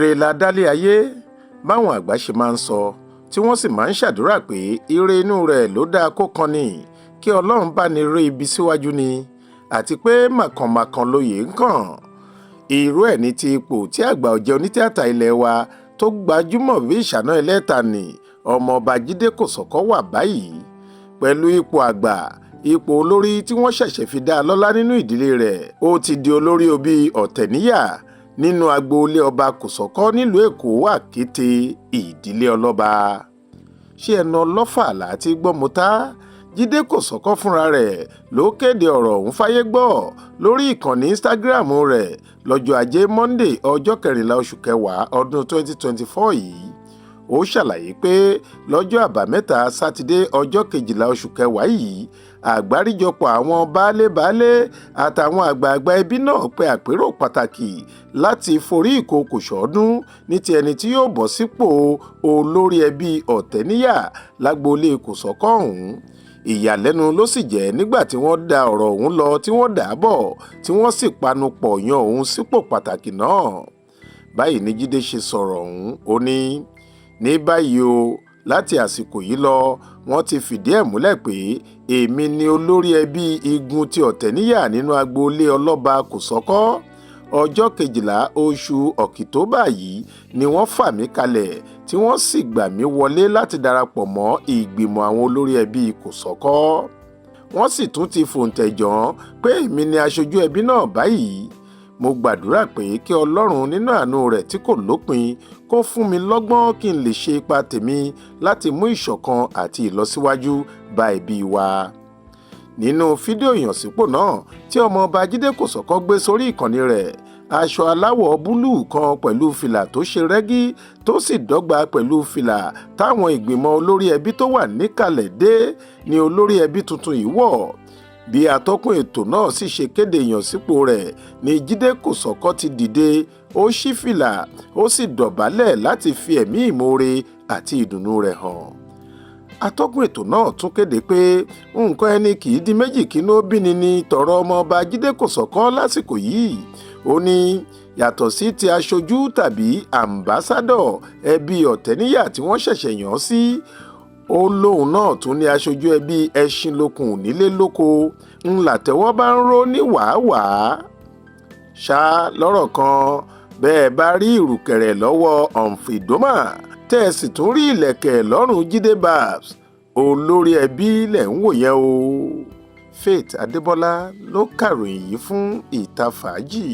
ire la dálé ayé báwọn àgbà ṣe máa ń sọ tí wọ́n sì máa ń ṣàdúrà pé ire inú rẹ̀ ló dáa kó kan ni kí Ọlọ́run bá ní rí ibi síwájú ni àti pé màkànmákàn lóye ń kàn. Irú ẹ̀ ní ti ipò tí àgbà ọ̀jẹ̀ onítìátà ilẹ̀ wa tó gbajúmọ̀ bí ìṣáná ẹlẹ́ta ni ọmọọba Jide Kosọkọ wà báyìí. Pẹ̀lú ipò àgbà, ipò olórí tí wọ́n ṣẹ̀ṣẹ̀ fi dá a lọ́lá nínú ìdílé rẹ̀, ó ti di olórí òbí ọ̀tẹ̀níyà nínú agboolé ọba Kosọkọ nílùú Èkó àkété ìdílé ọlọ́ba. Ṣé ẹnu ọlọ́fà láti gbọ́ mọ́tá? Jide Kosọkọ fúnra rẹ̀ ló kéde ọ̀rọ̀ ọ̀hún fáyé gbọ́ lórí ìkànnì Instagram rẹ̀ lọ́jọ́ ajé Monday ọjọ́ 14 oṣù kẹwàá ọdún 2024 yìí. Ó ṣàlàyé pé lọ́jọ́ àbámẹ́ta sátidé ọjọ́ 12 oṣù kẹwàá yìí àgbáríjọpọ̀ àwọn baálé-baálé àtàwọn àgbààgbà ẹbí náà pe àpérò pàtàkì láti forí ìkòkò ṣọdún ní ti ẹni tí yóò bọ́ sípò olórí ẹbí ọ̀tẹ̀níyà lágboolé Kosọkọ ọ̀hún. Ìyàlẹ́nu ló sì jẹ́ nígbà tí wọ́n da ọ̀rọ̀ ọ̀hún lọ tí wọ́n dà á bọ̀ tí wọ́n sì panupọ̀ yan òun sípò pàtàkì náà. Báyìí ni Jide ṣe sọ̀rọ̀ ọ̀hún. Ó ní báyìí o, láti àsìkò yìí lọ wọ́n ti fìdí ẹ̀ múlẹ̀ pé èmi ni olórí ẹbí igun ti ọ̀tẹ̀níyà nínú agboolé ọlọ́ba Kosọkọ. Ọjọ́ 12 oṣù Ọ̀kítóbà yìí ni wọ́n fà mí kalẹ̀ tí wọ́n sì gbà mí wọlé láti darapọ̀ mọ́ ìgbìmọ̀ àwọn olórí ẹbí Kosọkọ. Wọ́n sì tún ti fòǹtẹ̀ jàn pé èmi ni aṣojú ẹbí náà báyìí. Mo gbàdúrà pé kí Ọlọ́run nínú àánú rẹ̀ tí kò lópin kó fún mi lọ́gbọ́n kí n lè ṣe ipa tèmi láti mú ìṣọ̀kan àti ìlọsíwájú bá ẹbí wa. Nínú fídíò ìyànsípò náà tí ọmọọba Jide Kosọkọ gbé sórí ìkànnì rẹ̀, aṣọ aláwọ̀ búlúù kan pẹ̀lú fìlà tó ṣe rẹ́gí tó sì dọ́gba pẹ̀lú fìlà táwọn ìgbìmọ̀ olórí ẹbí tó wà níkàlẹ̀ dé ni olórí ẹbí tuntun yìí wọ̀. Bí atọ́kùn ètò náà sì ṣe kéde ìyànsípò rẹ̀ ni Jide Kosọkọ ti dìde, ó ṣí fìlà, ó sì dọ̀bálẹ̀ láti fi ẹ̀mí ìmoore àti ìdùnnú rẹ̀ hàn. Atọ́kùn ètò náà tún kéde pé nǹkan ẹni kì í di méjì kínú bíni ni tọ̀rọ̀ ọmọọba Jide Kosọkọ lásìkò yìí. Ó ní yàtọ̀ sí ti aṣojú tàbí àmbásádọ̀ ẹbí ọ̀tẹ̀níyà tí wọ́n ṣẹ̀ṣẹ̀ yàn sí, ó lóun náà tún ní aṣojú ẹbí ẹṣin lókun nílé lóko ńlá tẹ́wọ́ bá ń ró ní wàáwàá. Ṣá lọ́rọ̀ kan, bẹ́ẹ̀ bá rí ìrùkẹ̀rẹ̀ lọ́wọ́ ọ̀nfìdómà tẹ́ ẹ sì tún rí ìlẹ̀kẹ̀ lọ́rùn Jide Babs, olórí ẹbí lẹ̀ ń wò yẹn o. Faith Adébọ́lá ló kàròyìn yìí fún Ìta Fàájì.